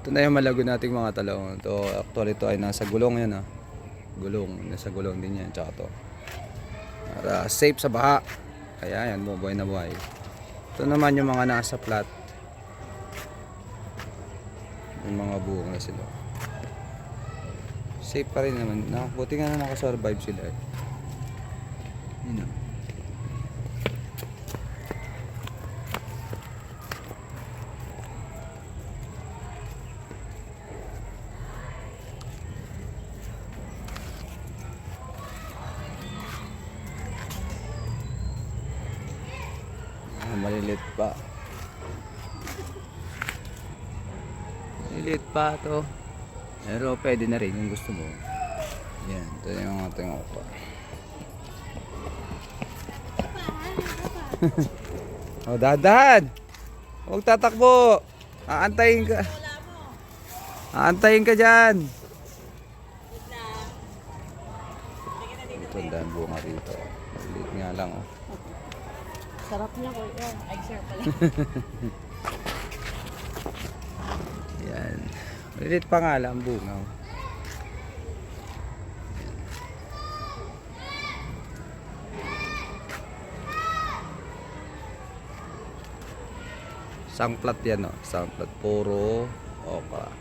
Ito na yung malago nating mga talong. Ito, actually ito ay nasa gulong yan, gulong, nasa gulong din yan. Tsaka to para safe sa baha, kaya yan, buhay na buhay. Ito naman yung mga nasa flat, yung mga buong na sila, safe pa rin naman. Buti nga na nakasurvive sila yun. Maliliit pa. Maliliit pa to. Pero pwede na rin kung gusto mo. Yan, ito yung ating opa. Oh, dadan! Huwag tatakbo! Aantayin ka. Aantayin ka dyan. Ito ang daan bunga rito. Maliliit nga lang, oh. Sarap niya ko. Ay, sir pala. Yan. Maliit pa nga lang bunga. Sangplat yan, Sangplat. Puro opa.